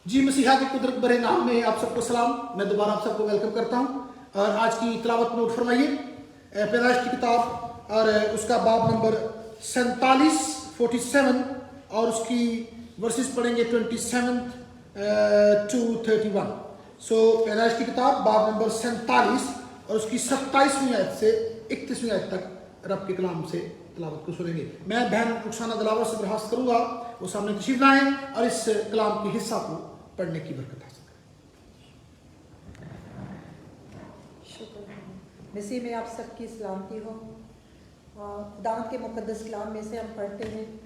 जी मसीहा के कुदरत भरे नाम में आप सबको सलाम। मैं दोबारा आप सबको वेलकम करता हूँ और आज की तिलावत नोट फरमाइए। पैदाइश की किताब और उसका बाब नंबर 47 और उसकी वर्सेस पढ़ेंगे 27 to 31। सो पैदाइश की किताब बाब नंबर 47 और उसकी 27वीं आयत से 31वीं आयत तक रब के कलाम से तिलावत को सुनेंगे। मैं बहन रुखसाना दिलावर से दरख्वास्त करूँगा वो सामने तशरीफ लाएँ और इस कलाम के हिस्सा को पढ़ने की बरकत हासिल करें। मसीह में आप सबकी सलामती हो। खुदावंद के मुकद्दस कलाम में से हम पढ़ते हैं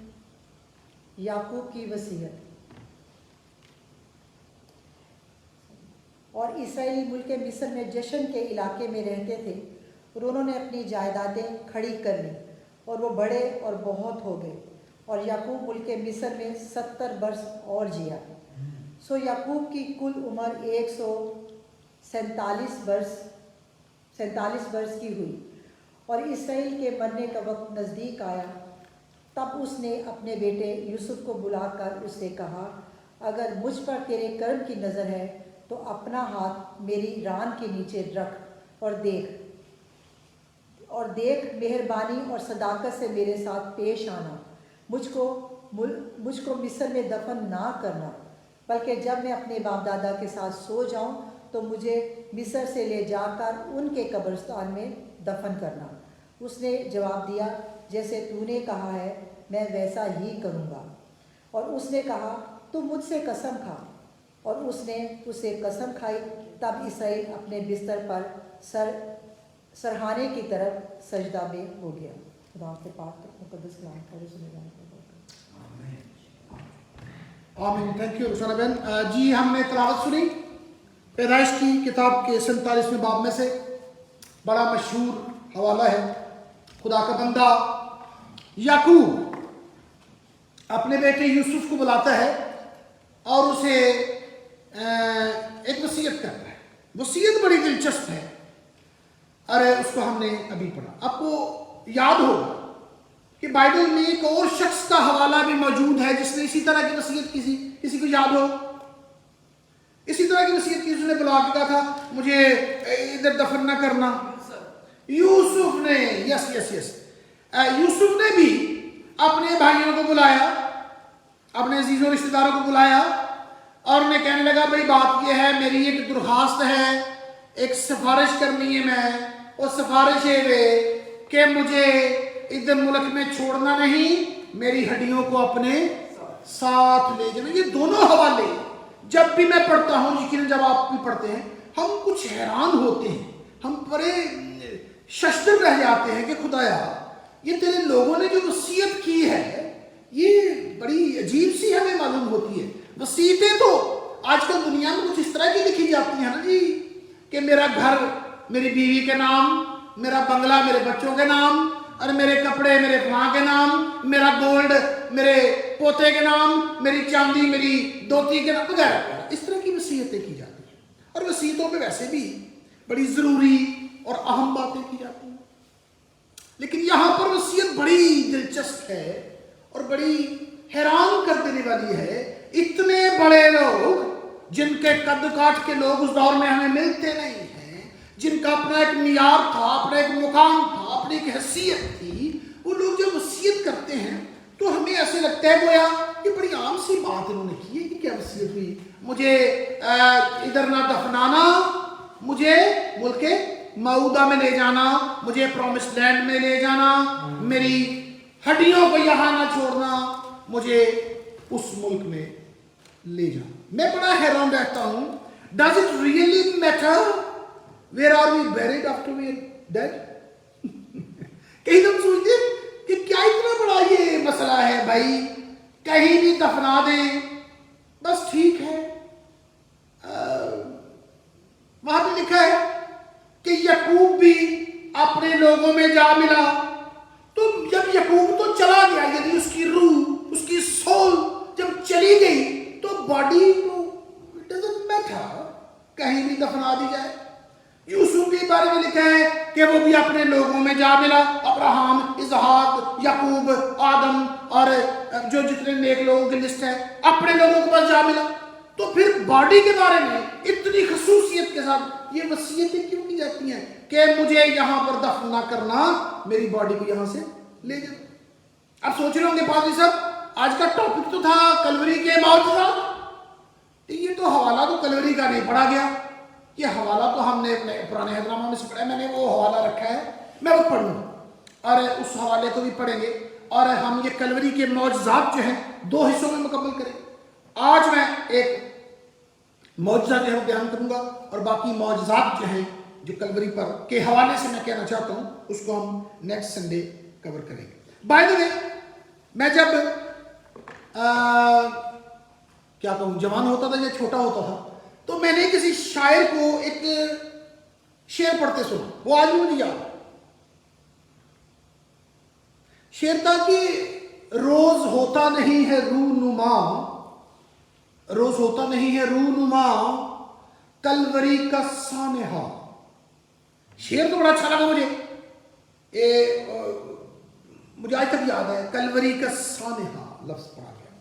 याकूब की वसीयत। और इसराइली मुल्क मिस्र में जशन के इलाके में रहते थे और उन्होंने अपनी जायदादें खड़ी कर ली और वो बड़े और बहुत हो गए और याकूब मुल्क मिस्र में 70 वर्ष और जिया। सो याकूब की कुल उम्र 147 वर्ष की हुई और इसराइल के मरने का वक्त नज़दीक आया। तब उसने अपने बेटे यूसुफ को बुलाकर उससे कहा, अगर मुझ पर तेरे कर्म की नज़र है तो अपना हाथ मेरी रान के नीचे रख और देख मेहरबानी और सदाकत से मेरे साथ पेश आना। मुझको मिस्र में दफन ना करना, बल्कि जब मैं अपने बाप दादा के साथ सो जाऊं तो मुझे मिस्र से ले जाकर उनके कब्रिस्तान में दफन करना। उसने जवाब दिया, जैसे तूने कहा है मैं वैसा ही करूँगा। और उसने कहा, तू मुझसे कसम खा। और उसने उसे कसम खाई। तब इसराइल अपने बिस्तर पर सरहाने की तरफ सजदा में हो गया। खुदा के पाक मुकद्दस कलाम पढ़े सुने जाने का आमीन। थैंक यू रुखसाना बहन। जी हमने तिलावत सुनी पैदाइश की किताब के 47वें बाब में से। बड़ा मशहूर हवाला है। खुदा का बंदा याकूब अपने बेटे यूसुफ को बुलाता है और उसे एक वसीयत करता है। वसीयत बड़ी दिलचस्प है। अरे उसको हमने अभी पढ़ा। आपको याद हो कि बाइबल में एक और शख्स का हवाला भी मौजूद है जिसने इसी तरह की वसीयत किसी को याद हो? इसी तरह की वसीयत की उसने बुला के कहा था मुझे इधर दफन न करना। यूसुफ ने यस यूसुफ ने भी अपने भाइयों को बुलाया, अपने अजीजों रिश्तेदारों को बुलाया और उन्हें कहने लगा, भाई बात यह है, मेरी एक दरख्वास्त है, एक सिफारिश करनी है। मैं और सिफारिश है कि मुझे इधर मुल्क में छोड़ना नहीं, मेरी हड्डियों को अपने साथ ले जाना। ये दोनों हवाले जब भी मैं पढ़ता हूँ, यकीन जब आप भी पढ़ते हैं, हम कुछ हैरान होते हैं, हम बड़े शश्तर रह जाते हैं कि खुदाया ये तेरे लोगों ने जो वसीयत की है ये बड़ी अजीब सी हमें मालूम होती है। वसीयतें तो आजकल दुनिया में कुछ इस तरह की लिखी जाती हैं ना जी, कि मेरा घर मेरी बीवी के नाम, मेरा बंगला मेरे बच्चों के नाम, और मेरे कपड़े मेरे फलां के नाम, मेरा गोल्ड मेरे पोते के नाम, मेरी चांदी मेरी दोती के नाम वगैरह। इस तरह की वसीयतें की जाती हैं और वसीयतों पे वैसे भी बड़ी ज़रूरी और अहम बातें की जाती हैं। लेकिन यहाँ पर वसीयत बड़ी दिलचस्प है और बड़ी हैरान कर देने वाली है। इतने बड़े लोग जिनके कद काठ के लोग उस दौर में हमें मिलते नहीं हैं, जिनका अपना एक मियार था, अपना एक मुकाम था, अपनी एक हैसियत थी, वो लोग जब वसीयत करते हैं तो हमें ऐसे लगता है गोया कि बड़ी आम सी बात इन्होंने की है कि क्या वसीयत हुई, मुझे इधर ना दफनाना, मुझे मुल्के मऊदा में ले जाना, मुझे प्रॉमिस लैंड में ले जाना, मेरी हड्डियों को यहाँ ना छोड़ना, मुझे उस मुल्क में ले जाना। मैं बड़ा हैरान रहता हूँ, does it really matter where are we buried after we dead? कहीं तुम सोचते कि क्या इतना बड़ा ये मसला है भाई, कहीं भी दफना दें बस ठीक है। वहां पे लिखा है कि याकूब भी अपने लोगों में जा मिला। तो जब याकूब तो चला गया, यदि उसकी रूह उसकी सोल जब चली गई तो बॉडी को डजंट मैटर, कहीं भी दफना दी जाए। यूसुफ के बारे में लिखा है कि वो भी अपने लोगों में जा मिला। अब्राहम, इसहाक, याकूब, आदम और जो जितने नेक लोगों की लिस्ट है, अपने लोगों के पास जा मिला। तो फिर बॉडी के बारे में इतनी खसूसियत के साथ ये वसीयतें क्यों की जाती हैं कि मुझे यहां पर दफन ना करना, मेरी बॉडी को यहां से ले जाओ। अब सोच रहे होंगे पादरी साहब, आज का टॉपिक तो था कलवरी के मौजूदात, ये तो हवाला तो कलवरी का नहीं पढ़ा गया। ये हवाला तो हमने अपने पुराने हजरामा में से पढ़ा है, मैंने वो हवाला रखा है, मैं वो पढ़ूंगा और उस हवाले को भी पढ़ेंगे और हम ये कलवरी के मौजूदात जो हैं 2 हिस्सों में मुकम्मल करेंगे। आज मैं एक मौजूदा जो है बयान करूंगा और बाकी मौजूदात जो हैं जो कलवरी पर के हवाले से मैं कहना चाहता हूं उसको हम नेक्स्ट संडे कवर करेंगे। बाय द वे, मैं जब क्या कहूं जवान होता था या छोटा होता था तो मैंने किसी शायर को एक शेर पढ़ते सुना, वो आज भी मुझे याद। शेर था कि रोज होता नहीं है रूनुमा, रोज होता नहीं है रूनुमा कलवरी का सानेहा। शेर तो बड़ा अच्छा लगा मुझे, मुझे आज तक याद है, कलवरी का सानेहा लफ्ज पढ़ा गया।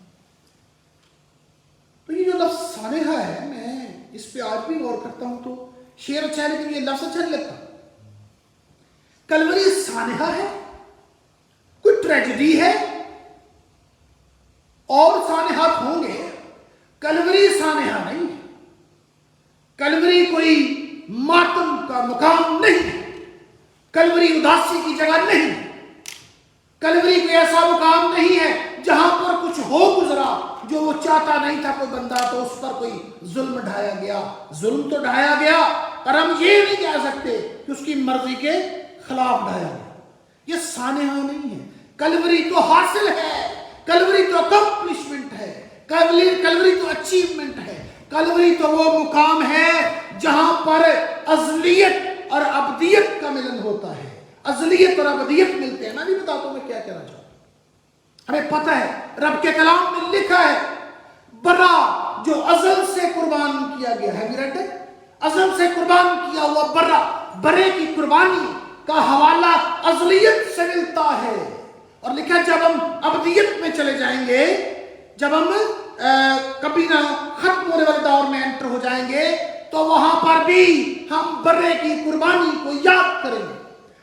तो ये जो लफ्ज सानेहा है, मैं इस पे आज भी गौर करता हूं तो शेर अच्छा है लेकिन ये लफ्ज अच्छा नहीं लगता। कलवरी सानेहा है, कोई ट्रेजेडी है और सानेहात होंगे, कलवरी सानेहा नहीं है। कलवरी कोई मातम का मुकाम नहीं है, कलवरी उदासी की जगह नहीं है, कलवरी कोई ऐसा मुकाम नहीं है जहां पर कुछ हो गुजरा जो वो चाहता नहीं था कोई बंदा, तो उस पर कोई जुल्म ढाया गया। जुल्म तो ढाया गया पर हम ये नहीं कह सकते कि उसकी मर्जी के खिलाफ ढाया गया। ये सानेहा नहीं है, कलवरी तो हासिल है, कलवरी तो अकम्पलिशमेंट है, कलवरी तो अचीवमेंट है, कलवरी तो वो मुकाम है जहां पर अज़लियत और अबदियत का मिलन होता है। अज़लियत और अबदियत मिलते हैं। मैं भी बताता हूं मैं क्या कहना चाहता हूं। हमें पता है रब के कलाम में लिखा है बरा जो अज़ल से कुर्बान किया गया है, विरट अज़ल से कुर्बान किया हुआ बरा, बरे की कुर्बानी का हवाला अज़लियत से मिलता है। और लिखा जब हम अबदियत में चले जाएंगे, जब हम कभी ना खत्म होने वाले दौर में एंटर हो जाएंगे तो वहां पर भी हम बर्रे की कुर्बानी को याद करेंगे।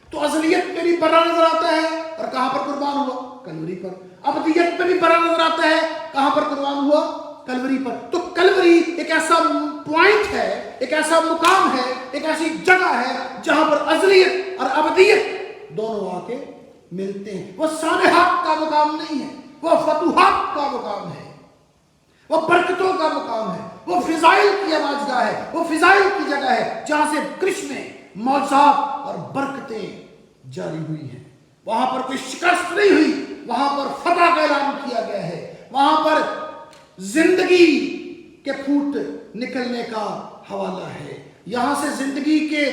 तो अज़लियत में भी बर्रा नजर आता है और कहां पर कुर्बान हुआ? कलवरी पर। अबदियत में भी बर्रा नजर आता है, कहां पर कुर्बान हुआ? कलवरी पर। तो कलवरी एक ऐसा पॉइंट है, एक ऐसा मुकाम है, एक ऐसी जगह है जहां पर अज़लियत और अबदियत दोनों आके मिलते हैं। वो सानेहात का मुकाम नहीं है, वो फतूहात का मुकाम है, वो बरकतों का मुकाम है, वो फिजाइल की आवाजगाह है, वो फिजाइल की जगह है जहां से कृष्ण मौजात और बरकतें जारी हुई हैं। वहां पर कोई शिकस्त नहीं हुई, वहां पर फतह का ऐलान किया गया है, वहां पर जिंदगी के फूट निकलने का हवाला है, यहां से जिंदगी के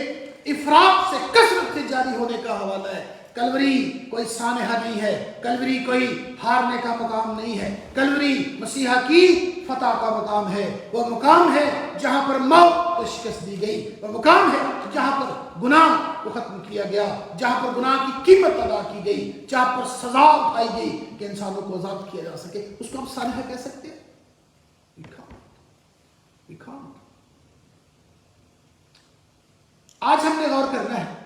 इफरात से कसरत से जारी होने का हवाला है। कलवरी कोई सानेहा नहीं है, कलवरी कोई हारने का मुकाम नहीं है, कलवरी मसीहा की फतह का मुकाम है। वो मुकाम है जहां पर मौत को शिकस्त दी गई, वो मुकाम है जहां पर गुनाह को खत्म किया गया, जहां पर गुनाह की कीमत अदा की गई, जहां पर सजा उठाई गई कि इंसानों को आजाद किया जा सके। उसको हम सानेहा कह सकते हैं? We can't. आज हमने गौर करना है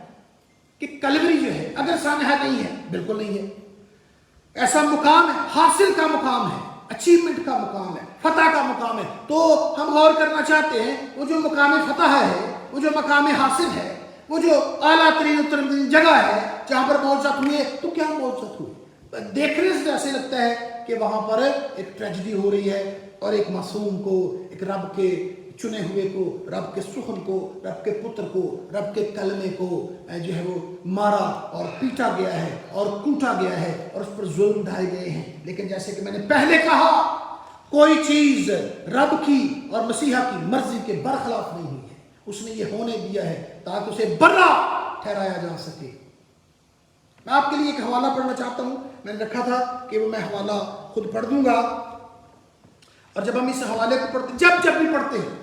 कि कलवरी जो है अगर सानेहा नहीं है, बिल्कुल नहीं है, ऐसा मुकाम है, हासिल का मुकाम है, अचीवमेंट का मुकाम है, फतह का मुकाम है, तो हम गौर करना चाहते हैं वो जो मुकाम फतह है, वो जो मकाम हासिल है, वो जो आला तरीन उत्तम जगह है जहां पर मौजूद हुए, तो क्या मौजूद हुए? देखने से ऐसे लगता है कि वहां पर एक ट्रेजेडी हो रही है और एक मासूम को, एक रब के चुने हुए को, रब के सुखन को, रब के पुत्र को, रब के कलमे को जो है वो मारा और पीटा गया है और कूटा गया है और उस पर जुल्म ढाए गए हैं। लेकिन जैसे कि मैंने पहले कहा, कोई चीज रब की और मसीहा की मर्जी के बरखिलाफ नहीं हुई है। उसने ये होने दिया है ताकि उसे बर्रा ठहराया जा सके। मैं आपके लिए एक हवाला पढ़ना चाहता हूं, मैंने रखा था कि वो मैं हवाला खुद पढ़ दूंगा, और जब हम इस हवाले को पढ़ते, जब भी पढ़ते हैं,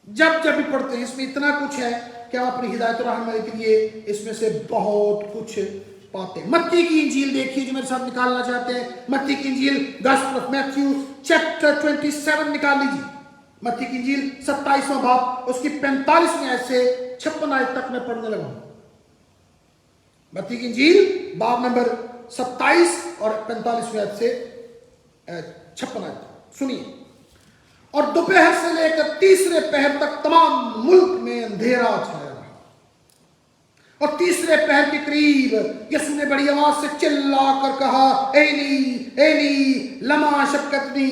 जब भी पढ़ते हैं, इसमें इतना कुछ है कि हम अपनी हिदायत और रहनुमाई के लिए इसमें से बहुत कुछ पाते हैं। मत्ती की इंजील देखिए जो मेरे साथ निकालना चाहते हैं, मत्ती की इंजील गॉस्पेल ऑफ मैथ्यू चैप्टर 27 निकाल लीजिए। मत्ती की इंजील 27वां बाब उसकी 45वीं आयत से 56 आयत तक मैं पढ़ने लगा हूं। मत्ती की इंजील बाब नंबर 27 और 45वीं आयत से 56 आयत तक सुनिए। और दोपहर से लेकर तीसरे पहर तक तमाम मुल्क में अंधेरा छाया रहा, और तीसरे पहर के करीब यीशु ने बड़ी आवाज से चिल्ला कर कहा, एली एली लमा शबक्तनी,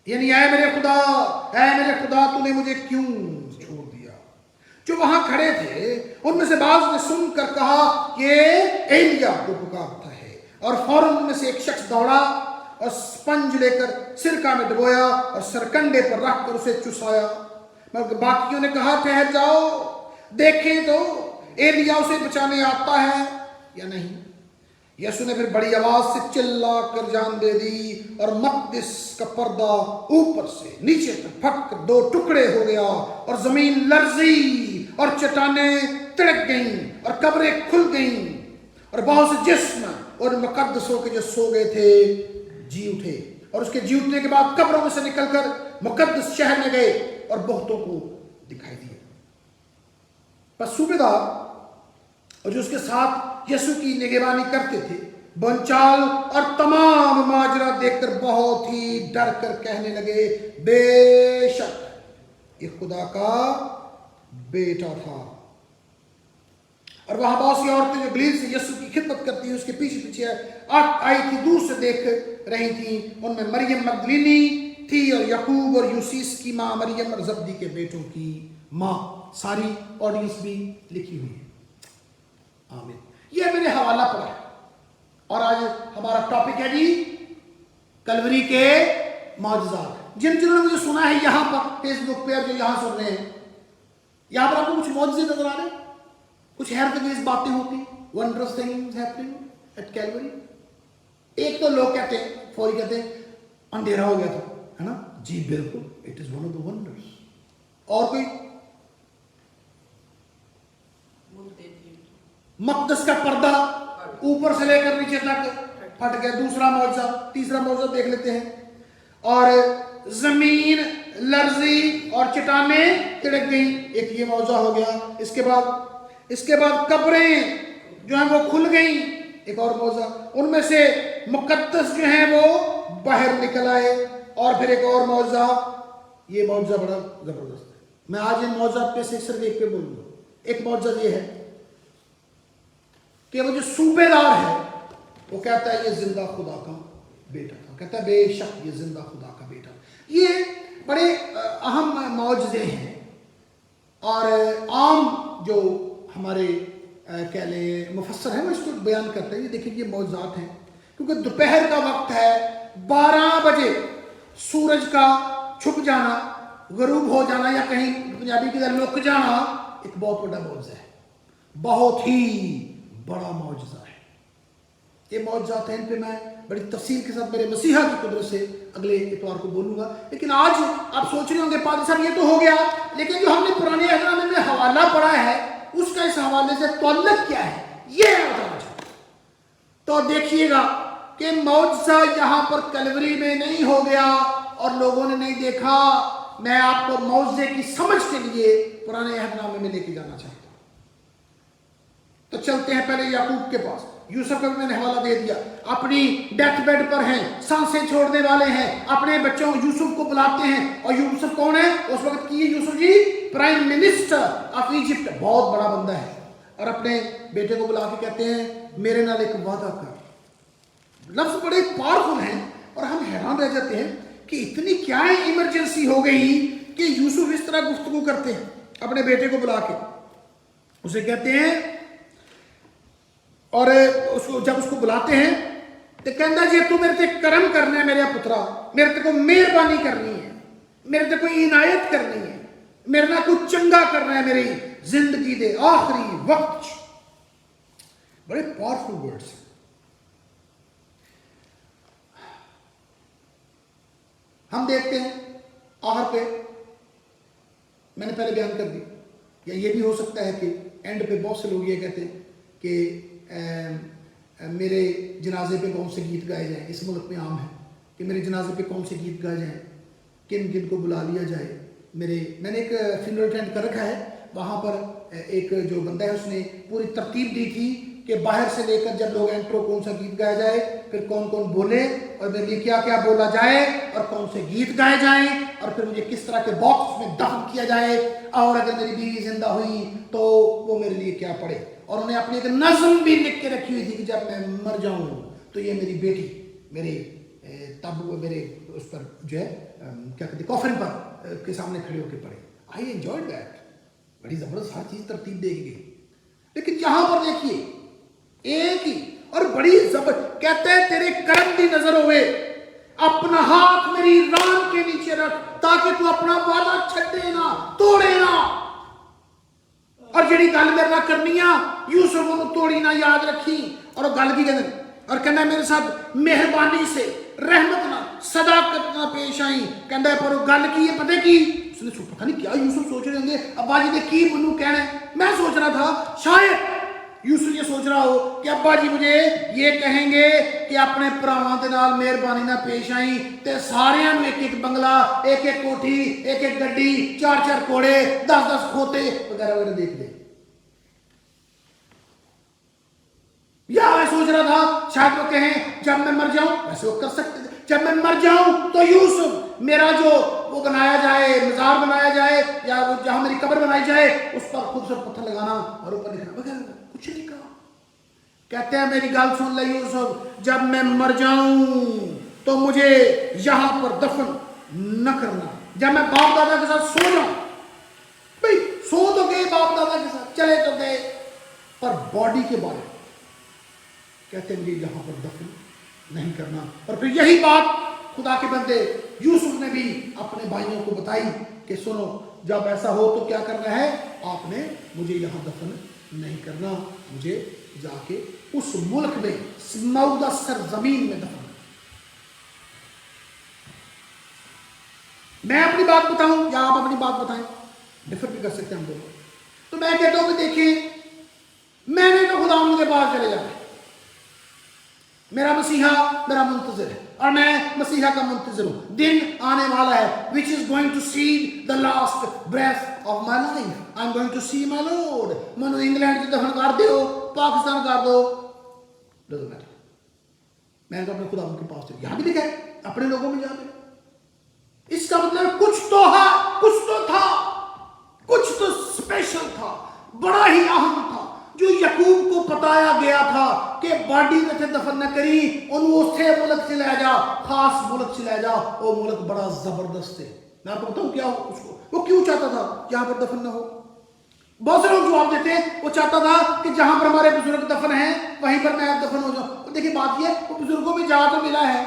यानी ऐ मेरे खुदा तूने मुझे क्यों छोड़ दिया। जो वहां खड़े थे उनमें से बाज ने सुनकर कहा ये एलिया को पुकारता है, और फौरन उनमें से एक शख्स दौड़ा और स्पंज लेकर सिरका में डुबोया और सरकंडे पर रखकर उसे चुसाया। मगर बाकियों ने कहा ठहर जाओ, देखें तो एलिया उसे बचाने आता है या नहीं। यीशु ने फिर बड़ी आवाज से चिल्ला कर जान दे दी, और मकदस का पर्दा ऊपर से नीचे तक फट कर 2 टुकड़े हो गया, और जमीन लर्जी और चट्टानें तिड़क गईं और कब्रें खुल गईं, और बहुत से जिस्म और मुकद्दसों के जो सो गए थे जी उठे, और उसके जी उठने के बाद कब्रों में से निकलकर मुकद्दस शहर में गए और बहुतों को दिखाई दिए। पर सूबेदार और जो उसके साथ यीशु की निगरानी करते थे बंचाल और तमाम माजरा देखकर बहुत ही डर कर कहने लगे, बेशक ये खुदा का बेटा था। और वहां बहुत सी औरतें जो गलील से यीशु की खिदमत करती हैं उसके पीछे पीछे आई थी, दूर से देख रही थी। उनमें मरियम मगदलीनी थी, और यकूब और यूसीस की मां मरियम, और जब्दी के बेटों की मां। सारी ऑडियंस भी लिखी हुई है। आमीन। ये मैंने हवाला पढ़ा है, और आज हमारा टॉपिक है जी कलवरी के मौजज़ात। जिन्होंने मुझे सुना है यहां पर फेसबुक पे, जो यहां सुन रहे हैं, यहां पर आपको कुछ मौजज़े नजर आ रहे हैं, कुछ हैरतंगेज बातें होती, wondrous things happening at Calvary. एक तो लोग कहते हैं, फौरी कहते हैं अंधेरा हो गया था, है ना जी, बिल्कुल, it is one of the wonders. और कोई मकदस का पर्दा ऊपर से लेकर नीचे तक फट गया, दूसरा मौजज़ा। तीसरा मौजज़ा देख लेते हैं, और जमीन लर्जी और चट्टानें तिड़क गई, एक ये मौजज़ा हो गया। इसके बाद कब्रें जो हैं वो खुल गई, एक और मौजज़ा। उनमें से मुकद्दस जो हैं वो बाहर निकल आए, और फिर एक और मौजज़ा। ये मौजज़ा बड़ा जबरदस्त है। मैं आज इन मौजज़ात पे से सिर्फ एक पे बोलूंगा। एक मौजज़ा ये है कि वो जो सूबेदार है वो कहता है ये जिंदा खुदा का बेटा था, कहता है बेशक ये जिंदा खुदा का बेटा। ये बड़े अहम मौजज़े हैं, और आम जो हमारे कह लें मुफस्सर हैं वो इसको बयान करते हैं। ये देखिए ये मौजज़ात हैं, क्योंकि दोपहर का वक्त है, 12 बजे सूरज का छुप जाना, गरूब हो जाना, या कहीं पंजाबी की तरह लुक जाना, एक बहुत बड़ा मौजज़ा है, बहुत ही बड़ा मौजज़ा है। ये मौजज़ात हैं, इन पे मैं बड़ी तफसील के साथ मेरे मसीहा की कुदरत से अगले इतवार को बोलूंगा। लेकिन आज आप सोच रहे होंगे पादी साहब ये तो हो गया, लेकिन जो हमने पुराने अहदनामे में हवाला पढ़ा है उसका इस हवाले से तअल्लुक़ क्या है, ये बताना चाहता हूं। तो देखिएगा कि मौजज़ा यहां पर कलवरी में नहीं हो गया और लोगों ने नहीं देखा। मैं आपको मौजज़े की समझ के लिए पुराने अहदनामे में लेके जाना चाहता हूं। तो चलते हैं पहले याकूब के पास। यूसुफ का मैंने हवाला दे दिया, अपनी डेथ बेड पर हैं, सांसें छोड़ने वाले हैं, अपने बच्चों यूसुफ को बुलाते हैं। और यूसुफ कौन है उस वक्त की? यूसुफ जी प्राइम मिनिस्टर ऑफ इजिप्ट, बहुत बड़ा बंदा है। और अपने बेटे को बुला के कहते हैं मेरे नाल एक वादा कर। लफ्ज बड़े पावरफुल हैं, और हम हैरान रह जाते हैं कि इतनी क्या इमरजेंसी हो गई कि यूसुफ इस तरह गुफ्तगू करते हैं अपने बेटे को बुला के। उसे कहते हैं, और उसको जब उसको बुलाते हैं तो कहता जी तू मेरे ते करम करना है, मेरे पुत्रा, मेरे ते को मेहरबानी करनी है, मेरे ते कोई इनायत करनी है, मेरे ना कुछ चंगा करना है मेरी जिंदगी दे आखिरी वक्त। बड़े पावरफुल वर्ड्स। हम देखते हैं आखिर पे, मैंने पहले बयान कर दी, या ये भी हो सकता है कि एंड पे बहुत से लोग ये कहते हैं कि मेरे जनाजे पे कौन से गीत गाए जाएं। इस मुल्क में आम है कि मेरे जनाजे पे कौन से गीत गाए जाएं, किन किन को बुला लिया जाए। मैंने एक फ्यूनरल अटेंड कर रखा है, वहाँ पर एक जो बंदा है उसने पूरी तरतीब दी थी कि बाहर से लेकर जब लोग एंट्रो कौन सा गीत गाया जाए, फिर कौन कौन बोले और मेरे लिए क्या क्या बोला जाए और कौन से गीत गाए जाएं और फिर मुझे किस तरह के बॉक्स में दफन किया जाए और अगर मेरी बीवी जिंदा हुई तो वो मेरे लिए क्या पड़े। और उन्हें अपनी एक नज़म भी लिख के रखी हुई थी कि जब मैं मर जाऊं तो ये मेरी बेटी मेरे तब वो मेरे उस पर जो है क्या कहते कॉफिन पर के सामने खड़े होकर पड़े। I enjoyed that. बड़ी जबरदस्त हर चीज तरतीब देगी गई। लेकिन यहां पर देखिए एक ही और बड़ी जबर कहते हैं तेरे कर्म दी नजर होवे, अपना हाथ मेरी रान के नीचे रख ताकि तू अपना वादा छड्डे ना तोड़े ना। और जिहड़ी गल मेरे नाल करनी आ यूसुफ उन्होंने तोड़ी ना याद रखी। और गल की कहते और कहना मेरे साथ मेहरबानी से रहमत ना सदाकत ना पेश आई। कहता है पर गल की है पता की उसने पता नहीं क्या यूसुफ सोच रहे होंगे अब्बा जी ने की मैनू कहना है। मैं सोच रहा था शायद यूसुफ ये सोच रहा हो कि अब्बा जी मुझे ये कहेंगे कि अपने भरावां दे नाल मेहरबानी ना पेश आई ते सारियां नूं एक एक बंगला एक एक कोठी एक एक गड्डी 4-4 घोड़े 10-10 खोते वगैरह वगैरह देख दे। या मैं सोच रहा था शायद वो कहें जब मैं मर जाऊं, वैसे वो कर सकते थे, जब मैं मर जाऊं तो यूसुफ मेरा जो वो बनाया जाए मजार बनाया जाए या वो जहां मेरी कब्र बनाई जाए उस पर खुद से पत्थर लगाना और ऊपर लिखना वगैरह कुछ नहीं कहा। कहते हैं मेरी गल सुन ले यूसुफ, जब मैं मर जाऊं तो मुझे यहां पर दफन न करना। जब मैं बाप दादा के साथ सो जाऊं, भाई सो तो गए बाप दादा के साथ चले तो गए, पर बॉडी के बारे में कहते हैं मुझे यहां पर दफन नहीं करना। और फिर यही बात खुदा के बंदे यूसुफ ने भी अपने भाइयों को बताई कि सुनो जब ऐसा हो तो क्या करना है, आपने मुझे यहां दफन नहीं करना, मुझे जाके उस मुल्क में मौदा सरजमीन में दफन। मैं अपनी बात बताऊं या आप अपनी बात बताएं, डिफर भी कर सकते हैं हम दोनों। तो मैं कहता हूं कि देखिए मैंने तो खुदा के पास चले जाना, मेरा मसीहा मेरा मुंतजर है और मैं मसीहा का मुंतजर हूं। दिन आने वाला है which is going to see the last breath of my life. I am going to see my Lord. मनु इंग्लैंड की दफन कर दो, पाकिस्तान कर दो, डजंट मैटर। मैंने तो अपने खुदा के पास चले, यहां भी लिखा है अपने लोगों में जाने। इसका मतलब कुछ तो है, कुछ तो था, कुछ तो स्पेशल था, बड़ा ही अहम था जो यकूब को बताया गया था कि बॉडी में थे दफन न करी, उसे मुल्क से ले जा, खास मुल्क से ले जा। वो मुल्क बड़ा जबरदस्त है। मैं आपको बताऊं क्या उसको वो क्यों चाहता था यहां पर दफन न हो। बहुत से लोग जवाब देते हैं वो चाहता था कि जहां पर हमारे बुजुर्ग दफन हैं वहीं पर मैं दफन हो जाऊं। देखिए बात यह वो बुजुर्गों में जा तो मिला है,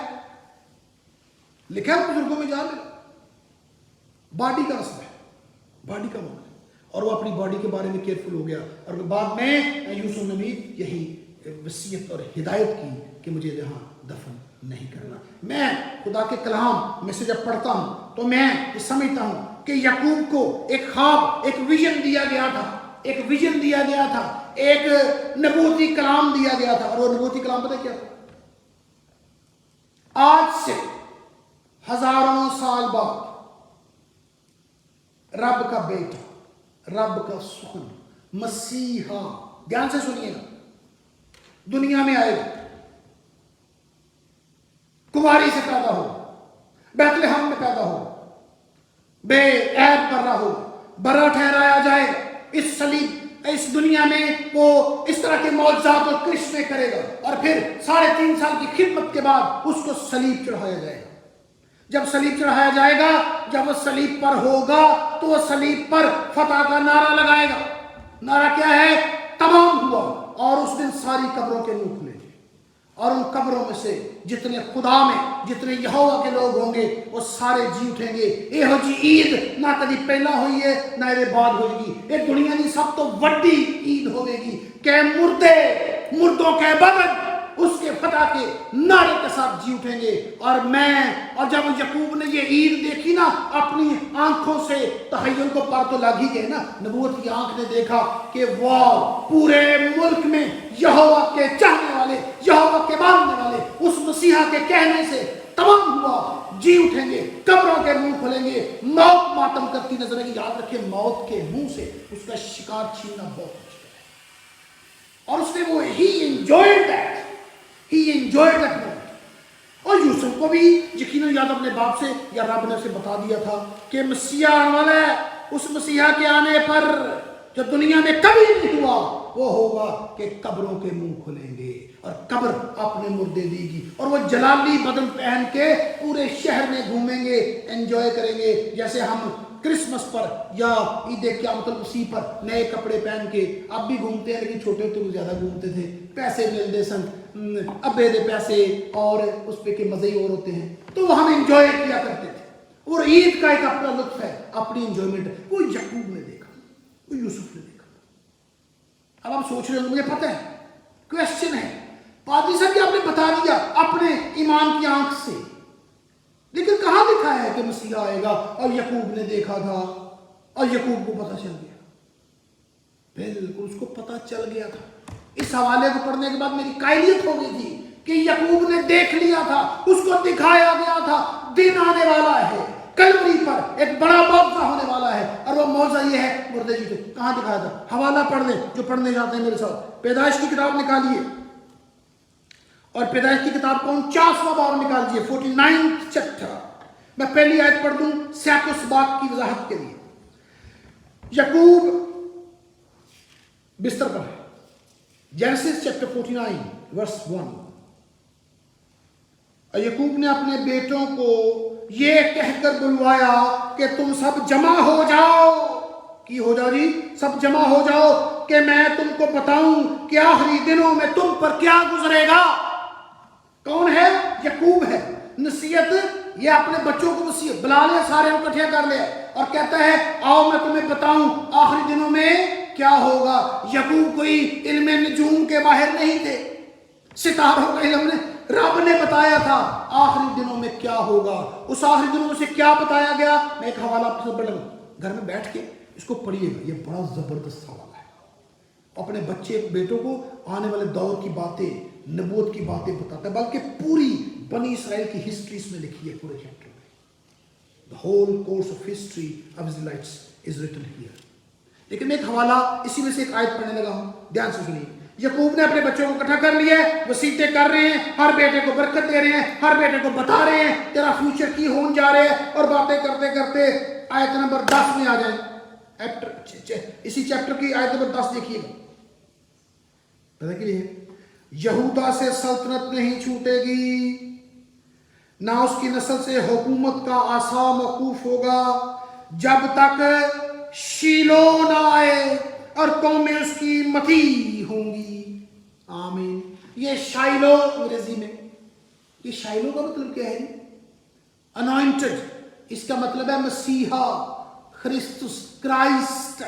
लिखा है बुजुर्गों में जा मिला, बॉडी का मसला है, बॉडी का मामला, और वो अपनी बॉडी के बारे में केयरफुल हो गया। और बाद में यूसुफ ने भी यही वसीयत और हिदायत की कि मुझे यहाँ दफन नहीं करना। मैं खुदा के कलाम में से जब पढ़ता हूँ तो मैं ये समझता हूँ कि याकूब को एक ख्वाब, एक विजन दिया गया था, एक विजन दिया गया था, एक नबूती कलाम दिया गया था। और वो नबूती कलाम पता क्या था? आज से हजारों साल बाद रब का बेटा, रब का सुखन मसीहा, ध्यान से सुनिएगा, दुनिया में आएगा, कुंवारी से पैदा हो, बैतलहम में पैदा हो, बेऐब बर्रा हो, बर्रा ठहराया जाएगा, इस सलीब, इस दुनिया में वो इस तरह के मौजज़ात और करिश्मे करेगा और फिर 3.5 साल की खिदमत के बाद उसको सलीब चढ़ाया जाएगा। जब सलीब चढ़ाया जाएगा, जब वो सलीब पर होगा तो वो सलीब पर फतह का नारा लगाएगा। नारा क्या है? तमाम हुआ। और उस दिन सारी कब्रों के मुंह खुलेंगे और उन कब्रों में से जितने खुदा में, जितने यहोवा के लोग होंगे वो सारे जी उठेंगे। एहो जी ईद ना कभी पहला हुई है ना ये बाद होगी। ये दुनिया की सब तो वड्डी ईद होगी कि मुर्दों के बदन उसके फतह के नारे के साथ जी उठेंगे। और जब यकूब ने ये ईद देखी ना अपनी आंखों से, तहय्युल को पर तो लग ही गए ना, नबूवत की आंख ने देखा कि वाह, पूरे मुल्क में यहोवा के चाहने वाले, यहोवा के मानने वाले उस मसीहा के कहने से तमाम हुआ, जी उठेंगे, कब्रों के मुंह खुलेंगे, मौत मातम करती नजर आएगी। याद रखें, मौत के मुंह से उसका शिकार छीनना बहुत मुश्किल है। और उसने वो ही एंजॉयड दैट मोमेंट। और यूसुफ को भी यकीनन याद अपने बाप से या रब ने उसे बता दिया था कि मसीहा आने वाला है। उस मसीहा के आने पर जो दुनिया में कभी नहीं हुआ वो होगा कि कब्रों के मुंह खुलेंगे और कब्र अपने मुर्दे देगी, और वो जलाली बदन पहन के पूरे शहर में घूमेंगे, एंजॉय करेंगे। जैसे हम क्रिसमस पर या ईद क़यामत मसीह पर नए कपड़े पहन के अब भी घूमते हैं, लेकिन छोटे होते ज्यादा घूमते थे। पैसे मिलते सन, अब्बे दे पैसे, और उस पे के मजे ही और होते हैं, तो वो हम एंजॉय किया करते थे। और ईद का एक अपना लुत्फ है, अपनी एंजॉयमेंट। वो यकूब ने देखा, वो यूसुफ ने देखा। अब आप सोच रहे हो, मुझे पता है, क्वेश्चन है, पादरी साहब आपने बता दिया अपने ईमान की आंख से, लेकिन कहां लिखा है कि मसीहा आएगा? और यकूब ने देखा था और यकूब को पता चल गया। बिल्कुल उसको पता चल गया था। इस हवाले को पढ़ने के बाद मेरी कायलियत हो गई थी कि यकूब ने देख लिया था, उसको दिखाया गया था, दिन आने वाला है, कलवरी पर एक बड़ा मौका होने वाला है। और वो मौजा ये है, मुर्दे जी को कहां दिखाया था? हवाला पढ़ ले जो पढ़ने जाते हैं मेरे साथ। पैदाइश की किताब निकालिए और पैदाइश की किताब को 49वां बाब निकालिए, 49th चैप्टर। मैं पहली आयत पढ़ दूं सैकुस बाग की वजाहत के लिए। यकूब बिस्तर पर है। Genesis chapter 49 verse 1। और यकूब ने अपने बेटों को ये कहकर बुलवाया कि तुम सब जमा हो जाओ। की हो जाओ जी? सब जमा हो जाओ कि मैं तुमको बताऊं कि आखिरी दिनों में तुम पर क्या गुजरेगा। कौन है? यकूब है। नसीहत, ये अपने बच्चों को नसीहत बुला ले, सारे इकट्ठे कर ले और कहता है आओ मैं तुम्हें बताऊं आखिरी दिनों में क्या होगा। यकूब कोई इल्म नजूम के बाहर नहीं थे, सितारों का इल्म ने रब ने बताया था आखिरी दिनों में क्या होगा। उस आखिरी दिनों में से क्या बताया गया, मैं एक हवाला आपसे पढ़ लूं, घर में बैठ के इसको पढ़िएगा, ये बड़ा जबरदस्त हवाला है। अपने बच्चे बेटों को आने वाले दौर की बातें, नबूवत की बातें बताता है, बल्कि पूरी बनी इसराइल की हिस्ट्री इसमें लिखी है पूरे चैप्टर में। The whole course of history of Israelites is written here. लेकिन मैं एक हवाला इसी में से एक आयत पढ़ने लगा हूं, ध्यान से सुनिए। यकूब ने अपने बच्चों को इकट्ठा कर लिया है, वसीयतें कर रहे हैं, हर बेटे को बरकत दे रहे हैं, हर बेटे को बता रहे हैं तेरा फ्यूचर की होने जा रहे हैं। और बातें करते करते आयत नंबर 10 में आ जाए। इसी चैप्टर की आयत नंबर 10 देखिएगा। पता के लिए यहूदा से सल्तनत नहीं छूटेगी, ना उसकी नस्ल से हुकूमत का आसा मौकूफ होगा, जब तक शीलो ना आए और कौमें उसकी मती होंगी। आमीन। ये शाइलो अंग्रेजी में, ये शाइलो का मतलब क्या है? अनॉइंटेड, इसका मतलब है मसीहा, क्रिस्तुस, क्राइस्ट।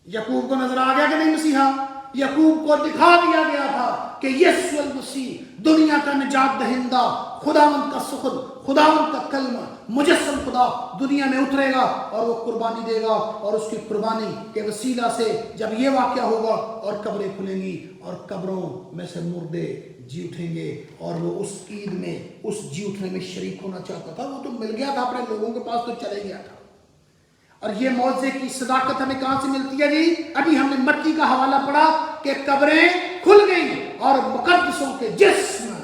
यकूब को नजर आ गया कि नहीं मसीहा? यकूब को दिखा दिया गया था कि यीशु मसीह दुनिया का निजात दहिंदा, खुदावंद का सुखद, खुदावंद का कलमा, मुजस्सम खुदा दुनिया में उतरेगा और वो कुर्बानी देगा। और उसकी कुर्बानी के वसीला से जब ये वाक़या होगा और कब्रें खुलेंगी और कब्रों में से मुर्दे जी उठेंगे, और वो उस ईद में, उस जी उठने में शरीक होना चाहता था। वो तो मिल गया था, अपने लोगों के पास तो चले गया था। और ये मौजे की सदाकत हमें कहां से मिलती है जी? अभी हमने मत्ती का हवाला पढ़ा कि कब्रें खुल गई और मुकद्दसों के जिस्म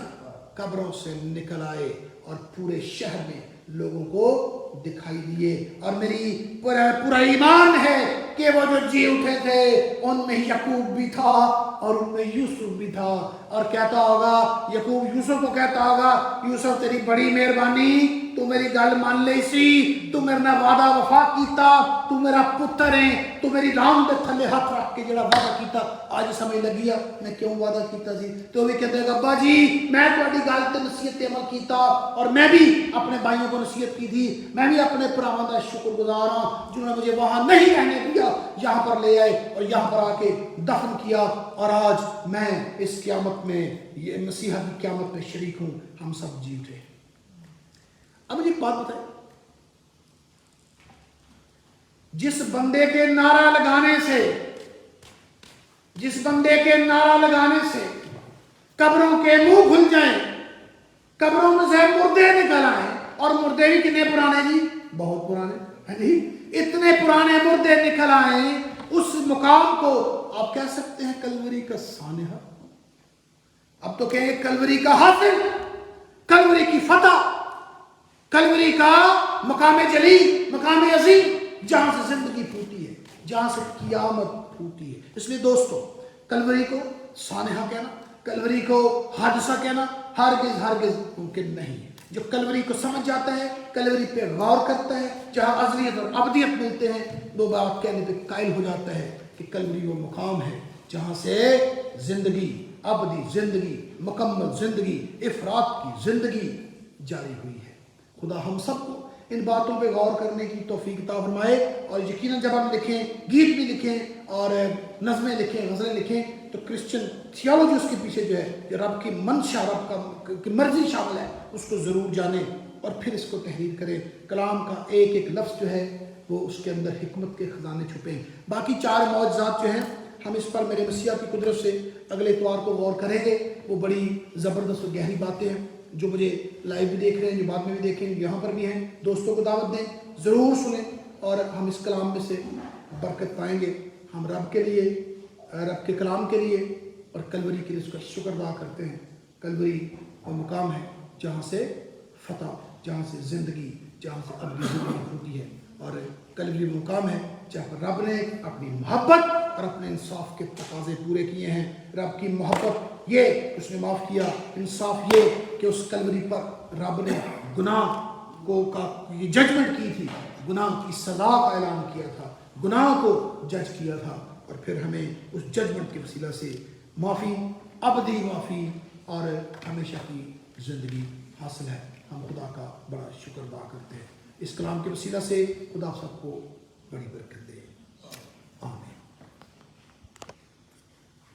कब्रों से निकल आए और पूरे शहर में लोगों को दिखाई दिए। और मेरी पूरा ईमान है कि वो जो जी उठे थे उनमें यकूब भी था और उनमें यूसुफ भी था। और कहता होगा, यकूब यूसुफ को कहता होगा, यूसुफ तेरी बड़ी मेहरबानी, तू मेरी गल मान ले सी, तू मेरे नाल वादा वफा कीता, तू मेरा पुत्र है, तू मेरी राम दे थले हाथ रख के जेड़ा वादा कीता, आज समझ लगी आ मैं क्यों वादा कीता सी। तो भी कहते हैं अब्बा जी मैं तुम्हारी गल ते नसीहत अमल कीता, और मैं भी अपने भाइयों को नसीहत की थी, मैं भी अपने भरावां दा शुक्रगुजार हां जिन्होंने मुझे वहां नहीं रहने दिया, यहाँ पर ले आए और यहाँ पर आके दफन किया। और आज मैं इस क़यामत में, ये मसीहा की क़यामत में शरीक हूं। हम सब जी उठे। अब मुझे एक बात बताएं, जिस बंदे के नारा लगाने से, जिस बंदे के नारा लगाने से कब्रों के मुंह खुल जाएं, कब्रों में से मुर्दे निकल आए, और मुर्दे भी कितने पुराने जी, बहुत पुराने है जी, इतने पुराने मुर्दे निकल आए। उस मुकाम को आप कह सकते हैं कलवरी का सानिहा, अब तो कहेंगे कलवरी का हासिल, कलवरी की फतह, कलवरी का मकाम जली, मकाम अजीम, जहां से जिंदगी फूटी है, जहां से कियामत फूटी है। इसलिए दोस्तों, कलवरी को सानिहा कहना, कलवरी को हादसा कहना हरगिज हरगिज मुमकिन नहीं है। जो कलवरी को समझ जाता है, कलवरी पे गौर करता है, जहां अज़लियत और अबदियत मिलते हैं, वो बात कहने पे कायल हो जाता है कि कलवरी वो मुकाम है जहां से जिंदगी, अबदी जिंदगी, मुकम्मल जिंदगी, इफरात की जिंदगी जारी हुई है। खुदा हम सबको इन बातों पे गौर करने की तौफीक अता फरमाए, और यकीनन जब हम लिखें, गीत भी लिखें और नज़में लिखें, गज़लें लिखें, तो क्रिश्चियन थियोलॉजी उसके पीछे जो है, जो रब की मंशा, रब की मर्जी शामिल है, उसको ज़रूर जाने और फिर इसको तहरीर करें। कलाम का एक एक लफ्ज़ जो है वो उसके अंदर हिकमत के ख़जाने छुपे हैं। बाकी 4 मौजज़ात जो हैं, हम इस पर मेरे मसीहा की कुदरत से अगले इतवार को गौर करेंगे। वो बड़ी ज़बरदस्त और गहरी बातें हैं, जो मुझे लाइव भी देख रहे हैं, जो बाद में भी देखेंगे, यहाँ पर भी हैं। दोस्तों को दावत दें, ज़रूर सुनें, और हम इस कलाम में से बरकत पाएंगे। हम रब के लिए, रब के कलाम के लिए और कलवरी के लिए उसका शुक्र अदा करते हैं। कलवरी वो मुकाम है जहाँ से फतह, जहाँ से ज़िंदगी, जहाँ से अबदी ज़िंदगी होती है, और कलवरी वो मुकाम है जहाँ पर रब ने अपनी मोहब्बत और अपने इंसाफ के तकाज़े पूरे किए हैं। रब की मोहब्बत ये उसने माफ़ किया, इंसाफ ये कि उस कलवरी पर रब ने गुनाह को का ये जजमेंट की थी, गुनाह की सज़ा का ऐलान किया था, गुनाह को जज किया था, और फिर हमें उस जजमेंट के वसीला से माफ़ी, अबदी माफ़ी और हमेशा की ज़िंदगी हासिल है। हम खुदा का बड़ा शुक्र अदा करते हैं। इस कलाम के वसीला से खुदा सबको बड़ी बरकत दे।